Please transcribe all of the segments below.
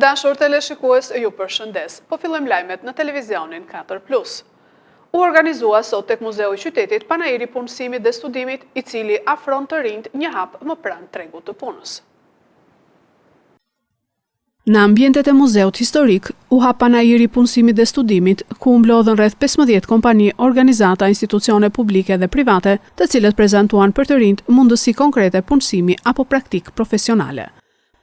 dashur teleshikues, ju përshëndes. Po fillojmë lajmet në televizionin 4+. U organizua sot tek Muzeu i Qytetit panajiri punësimit dhe studimit, i cili afron të rinjt një hap më pranë tregut të punës. Në ambientet e Muzeut Historik, u hap panajiri punësimit dhe studimit, ku u mblodhen rreth 15 kompani, organizata, institucione publike dhe private, të cilët prezantuan për të rinjt mundësi konkrete punësimi apo praktik profesionale.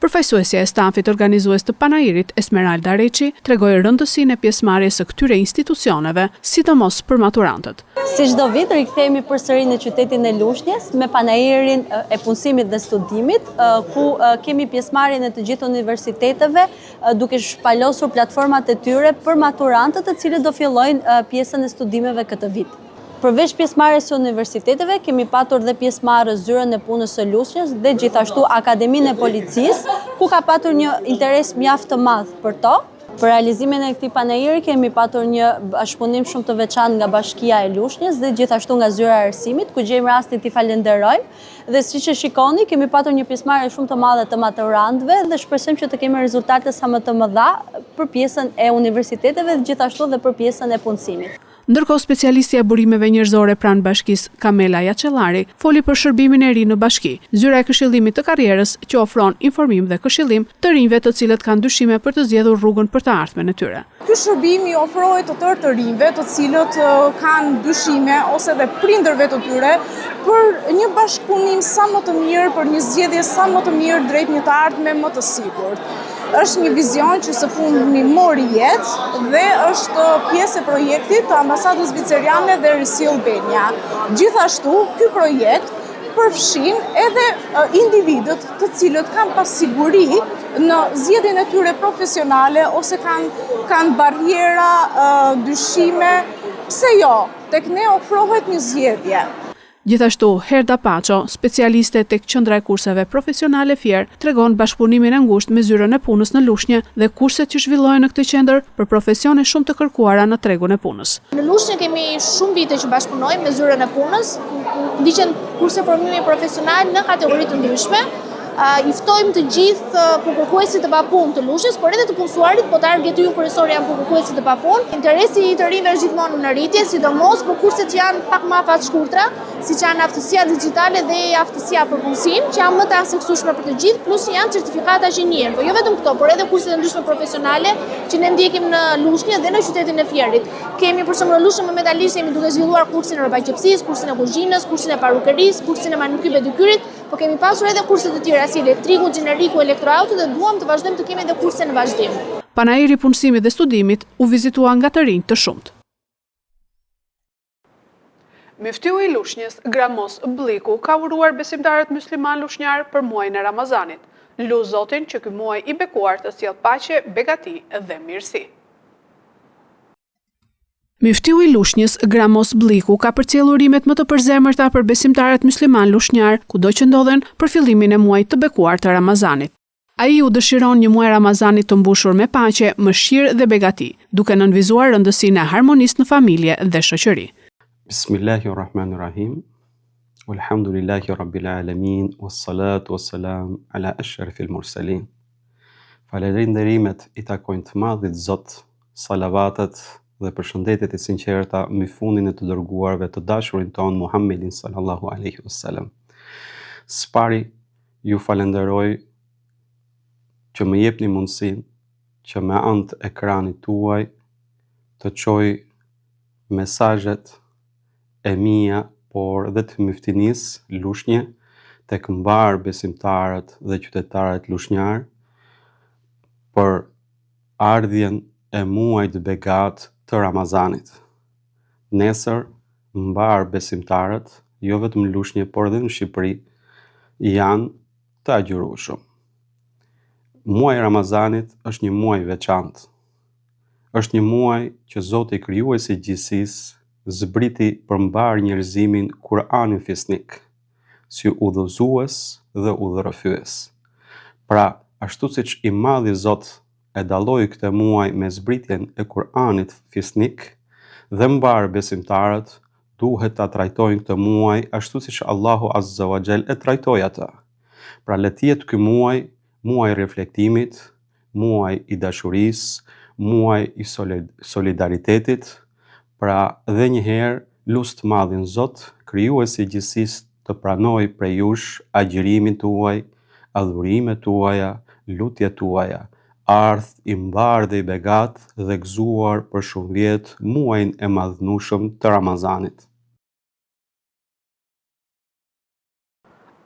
Përfaqësuesja e stafit organizues të panajirit, Esmeralda Reçi, tregoi rëndësinë e pjesëmarrjes së këtyre institucioneve, sidomos për maturantët. Si çdo vit rikthehemi përsëri në qytetin e Lushnjës me panajirin e punësimit dhe studimit, ku kemi pjesëmarrjen e të gjithë universiteteve, duke shpalosur platformat e tyre për maturantët të cilët do fillojnë pjesën e studimeve këtë vit. Përveç pjesëmarrjes së universiteteve, kemi patur dhe pjesëmarrës zyrën e punës së Lushnjës dhe gjithashtu Akademinë e Policisë, ku ka patur një interes mjaft të madh për to. Për realizimin e këtij panajiri kemi patur një bashkëpunim shumë të veçantë nga Bashkia e Lushnjës dhe gjithashtu nga Zyra e Arsimit, ku gjejmë rastin t'i falenderojmë. Dhe siç e shikoni, kemi patur një pjesëmarrje shumë të madhe të maturantëve dhe shpresojmë që të kemi rezultate sa më të mëdha për pjesën e universiteteve dhe gjithashtu dhe për pjesën e punësimit. Ndërkohë, specialistja e burimeve njerëzore pranë bashkisë, Kamela Jaçellari, foli për shërbimin e ri në bashki, zyra e këshillimit të karrierës që ofron informim dhe këshillim të rinjve të cilët kanë dyshime për të zgjedhur rrugën për të ardhmen e tyre. Ky shërbim i ofrohet të tërë të rinjve të cilët kanë dyshime ose dhe prindërve të tyre për një bashkëpunim sa më të mirë, për një zgjedhje sa më të mirë drejt një të ardhme më të sigurt. Është një vizion që së fundmi mori jetë dhe është pjesë e projektit të ambasadës zviceriane dhe Risi Albania. Gjithashtu, ky projekt përfshin edhe individët të cilët kanë pas siguri në zgjedhjen e tyre profesionale ose kanë barriera, dyshime. Pse jo? Tek ne ofrohet një zgjedhje. Gjithashtu, Herda Paço, specialiste tek Qendra e Kurseve Profesionale Fier, tregon bashkëpunimin e ngushtë me Zyrën e Punës në Lushnjë dhe kurset që zhvillohen në këtë qendër për profesione shumë të kërkuara në tregun e punës. Në Lushnjë kemi shumë vite që bashkëpunojmë me Zyrën e Punës, ndiqen kurse formimi profesional në kategori të ndryshme. I ftojmë të gjithë punëkërkuesit të papunë të Lushnjës, por edhe të punësuarit, po targeti ynë kryesor janë punëkërkuesit të papunë. Interesi i të rinjve është gjithmonë në rritje, sidomos për kurset që janë pak më afat shkurtra, siç janë aftësia digjitale dhe aftësia për punësim, që janë më të aksesueshme për të gjithë, plus janë certifikata inxhinier. Po jo vetëm këto, por edhe kurset e ndryshme profesionale që ne ndjekim në Lushnjë dhe në qytetin e Fierit. Kemi për shembull në Lushnjë me metalistë jemi duke zhvilluar kursin e rrobaqepsisë, kursin e kuzhinës, kursin e parukerisë, kursin e manikure pedikyrit, po kemi pasur edhe kurse të tjera si elektriku, gjeneriku, elektroauto dhe duam të vazhdojmë të kemi edhe kurse në vazhdim. Panajiri punësimit dhe studimit u vizitua nga të rinj të shumt. Muftiu i Lushnjës, Gramos Bliku, ka uruar besimtarët musliman lushnjar për muajin e Ramazanit. Lut Zotin që ky muaj i bekuar të sjellë paqe, begati dhe mirësi. Muftiu i Lushnjës, Gramos Bliku, ka përcjellur urimet më të përzemërta për besimtarët musliman lushnjar, kudo që ndodhen, për fillimin e muajit të bekuar të Ramazanit. Ai u dëshiron një muaj Ramazanit të mbushur me paqe, mëshirë dhe begati, duke nënvizuar rëndësinë e harmonisë në familje dhe shoqëri. Bismillahirrahmanirrahim. Walhamdulillahi rabbil alamin, wassalatu wassalam ala ashrafil mursalin. Falënderimet i takojnë të madhit Zot, salavatet dhe përshëndetjet e sinqerta mbi fundin e të dërguarve të dashurin ton Muhammedin sallallahu alaihi wasallam. Spari ju falenderoj që më jepni mundësinë që me anë të ekranit tuaj të çoj mesazhet e mia, por dhe të muftinisë Lushnjë tek mbar besimtarët dhe qytetarët lushnjar për ardhjen e muajit begat të Ramazanit. Nesër, mbar besimtarët, jo vetëm në Lushnjë, por edhe në Shqipëri, janë të agjërueshëm. Muaji i Ramazanit është një muaj veçantë. Është një muaj që Zoti krijuesi i gjithësisë zbriti përmbar njerëzimin Kur'anin fisnik, si udhëzues dhe udhërrëfyes. Pra, ashtu siç i madhi Zot e dalloi këtë muaj me zbritjen e Kur'anit fisnik dhe mbar besimtarët duhet ta trajtojnë këtë muaj ashtu siç Allahu Azza wa Jall e trajtoi atë. Pra le të jetë ky muaj reflektimit, muaj i dashurisë, muaj i solidaritetit, pra dhe njëherë lusë të madhin Zot, krijuesi i gjithësisë, të pranoj prej jush agjërimin tuaj, adhurimet tuaja, lutjet tuaja, ardh i mbar dhe i begat dhe gëzuar për shumë vjet muajin e madhnushëm të Ramazanit.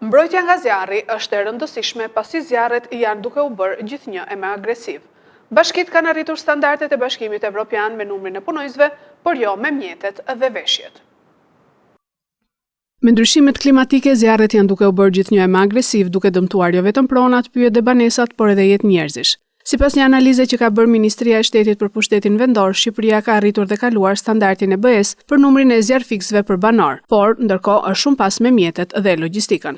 Mbrojtja nga zjarri është e rëndësishme pasi zjarret janë duke u bërë gjithnjë e më agresiv. Bashkitë kanë arritur standardet e Bashkimit Evropian me numrin e punojësve, por jo me mjetet dhe veshjet. Me ndryshimet klimatike, zjarret janë duke u bërë gjithnjë e më agresiv, duke dëmtuar jo vetëm pronat, pyjet dhe banesat, por edhe jetë njerëzish. Sipas një analize që ka bërë Ministria e Shtetit për Pushtetin Vendor, Shqipëria ka arritur dhe kaluar standardin e BE-s për numrin e zjarrfiksëve për banor, por ndërkohë është shumë pas me mjetet dhe logjistikën.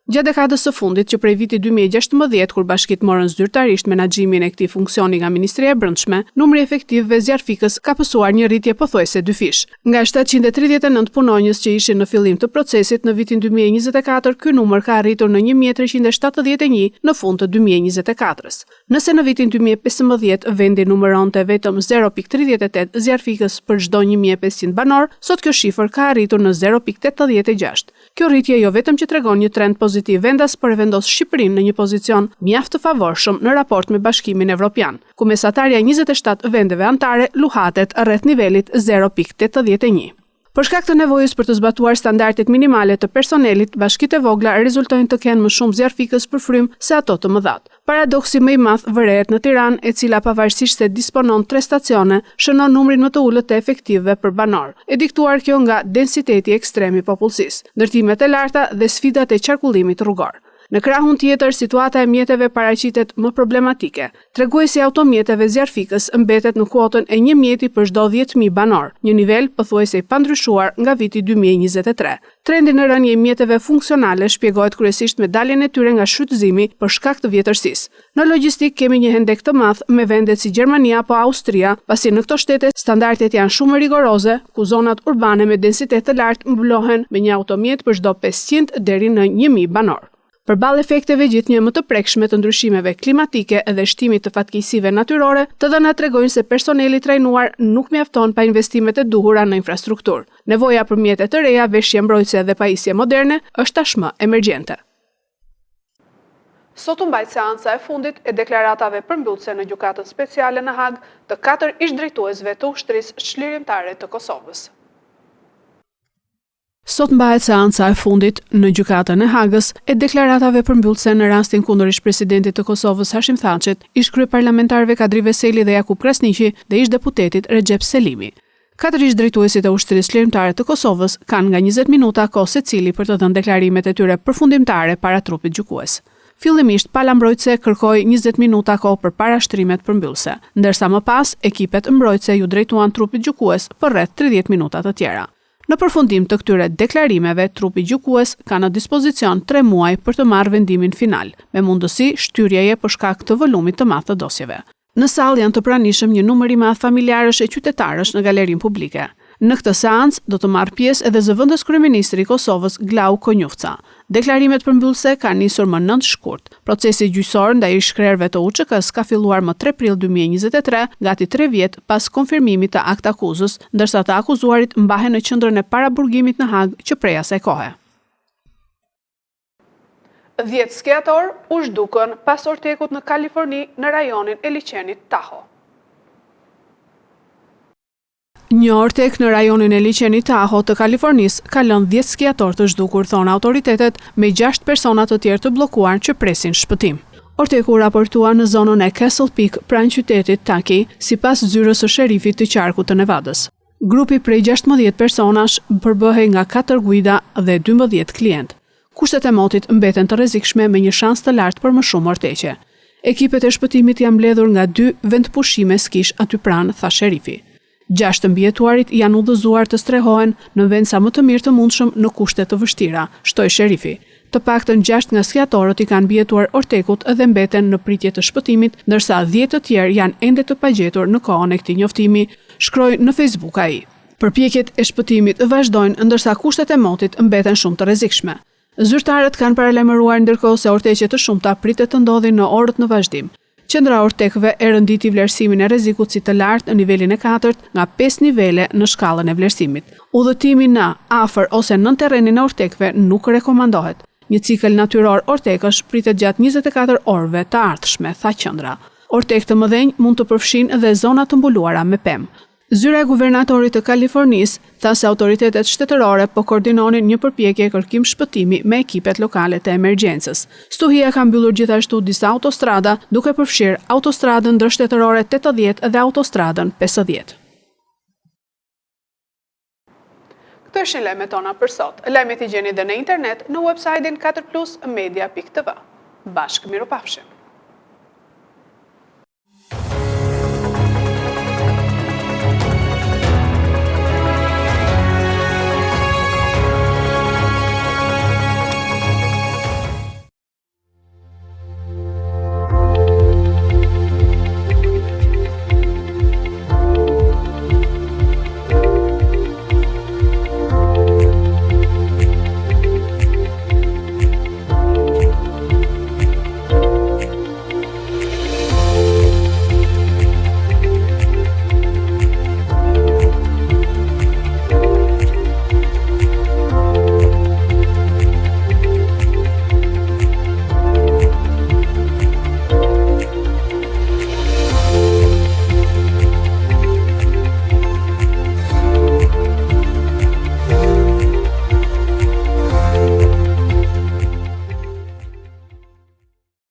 Gjatë dekadës së fundit, që prej vitit 2016, kur bashkitë morën zyrtarisht menaxhimin e këtij funksioni nga Ministria e Brendshme, numri efektivëve zjarrfikës ka pësuar një rritje pothuajse dyfish. Nga 739 punonjës që ishin në fillim të procesit në vitin 2024, ky numër ka arritur në 1371 në fund të 2024-s. Nëse në vitin 2015 vendi numëronte vetëm 0.38 zjarrfikës për çdo 1500 banor, sot kjo shifër ka arritur në 0.86. Kjo rritje jo vetëm që tregon një trend pozitiv vendas, por e vendos Shqipërinë në një pozicion mjaft të favorshëm në raport me Bashkimin Evropian, ku mesatarja 27 vendeve anëtare luhatet rreth nivelit 0.81. Për shkak të nevojës për të zbatuar standardet minimale të personelit, bashkitë e vogla rezultojnë të kenë më shumë zjarrfikës për frym se ato të mëdhat. Paradoksi më i madh vërehet në Tiranë, e cila pavarësisht se disponon 3 stacione, shënon numrin më të ulët të efektivëve për banor, e diktuar kjo nga densiteti ekstrem i popullsisë, ndërtimet e larta dhe sfidat e qarkullimit rrugor. Në krahun tjetër, situata e mjeteve paraqitet më problematike. Treguesi i automjeteve zjarrfikës mbetet në kuotën e 1 mjeti për çdo 10.000 banor, një nivel pothuajse i pandryshuar nga viti 2023. Trendi në rënje i mjeteve funksionale shpjegohet kryesisht me daljen e tyre nga shfrytëzimi për shkak të vjetërsisë. Në logjistik kemi një hendek të madh me vende si Gjermania apo Austria, pasi në këto shtete standardet janë shumë rigoroze, ku zonat urbane me densitet të lartë mbullohen me një automjet për çdo 500 deri në 1000 banor. Përballë efekteve gjithnjë më të prekshme të ndryshimeve klimatike dhe shtimit të fatkeqësive natyrore, të dhënat tregojnë se personeli trajnuar nuk mjafton pa investimet e duhura në infrastrukturë. Nevoja për mjete të reja, veshje mbrojtëse dhe pajisje moderne është tashmë emergjente. Sot u mbajt seanca e fundit e deklaratave përmbyllëse në gjykatën speciale në Hag të 4 ish-drejtuesve të ushtrisë çlirimtare të Kosovës. Sot mbahet seanca e fundit në gjykatën e Hagës e deklaratave përmbyllëse në rastin kundër ish-presidentit të Kosovës Hashim Thaçit, ish-kryeparlamentarëve Kadri Veseli dhe Jakub Krasniqi dhe ish-deputetit Recep Selimi. 4 ish-drejtuesit e ushtrisë çlirimtare të Kosovës kanë nga 20 minuta kohë secili për të dhënë deklarimet e tyre përfundimtare para trupit gjykues. Fillimisht pala mbrojtëse kërkoi 20 minuta kohë për para shtrimet përmbyllëse, ndërsa më pas ekipet mbrojtëse ju drejtuan trupit gjykues për rreth 30 minuta të tjera. Në përfundim të këtyre deklarimeve, trupi gjykues ka në dispozicion 3 muaj për të marrë vendimin final, me mundësi shtyrjeje për shkak të volumit të madh të dosjeve. Në sallë janë të pranishëm një numër i madh familjarësh e qytetarësh në galerinë publike. Në këtë seancë do të marrë pjesë edhe zëvendës kryeministri i Kosovës Glau Konjufca. Deklarimet përmbyllëse kanë nisur më 9 shkurt. Procesi gjyqësor ndaj shkrerëve të UÇK-s ka filluar më 3 prill 2023, gati 3 vjet pas konfirmimit të akt akuzës, ndërsa të akuzuarit mbahen në qendrën e paraburgimit në Hag që prej asaj kohe. 10 skiator u zhdukën pas ortekut në Kaliforni në rajonin e liçenit Tahoe. Një ortek në rajonin e liçenit Tahoe të Kalifornisë ka lënë 10 skiator të zhdukur, thonë autoritetet, me 6 persona të tjerë të bllokuar që presin shpëtim. Orteku raportua në zonën e Castle Peak pranë qytetit Taki, sipas zyrës së sherifit të qarkut të Nevadës. Grupi prej 16 personash përbëhej nga 4 guida dhe 12 klient. Kushtet e motit mbeten të rrezikshme me një shans të lartë për më shumë orteqe. Ekipet e shpëtimit janë mbledhur nga 2 vendpushime skish aty pranë, tha sherifi. 6 të mbijetuarit janë udhëzuar të strehohen në vend sa më të mirë të mundshëm në kushte të vështira, shtoi sherifi. Të paktën 6 nga skiatorët i kanë mbijetuar ortekut dhe mbeten në pritje të shpëtimit, ndërsa 10 të tjerë janë ende të pagjetur në kohën e këtij njoftimi, shkroi në Facebook ai. Përpjekjet e shpëtimit vazhdojnë, ndërsa kushtet e motit mbeten shumë të rrezikshme. Zyrtarët kanë paralajmëruar ndërkohë se orteqe të shumta pritet të ndodhin në orët në vazhdim. Qendra Ortekëve e rënditi vlerësimin e rrezikut si të lartë në nivelin e 4 nga 5 nivele në shkallën e vlerësimit. Udhëtimi në, afër ose nën terrenin e Ortekëve nuk rekomandohet. Një cikël natyror ortekësh pritet gjatë 24 orëve të ardhshme, tha qendra. Ortekë të mëdhenj mund të përfshin dhe zona të mbuluara me pemë. Zyra e guvernatorit të Kalifornisë tha se autoritetet shtetërore po koordinonin një përpjekje kërkim shpëtimi me ekipet lokale të emergjencës. Stuhia ka mbyllur gjithashtu disa autostrada, duke përfshirë autostradën ndërshtetërore 80 dhe autostradën 50. Këto ishin lajmet tona për sot. Lajmet i gjeni dhe në internet në website-in 4plusmedia.tv. Bashkë mirupafshim.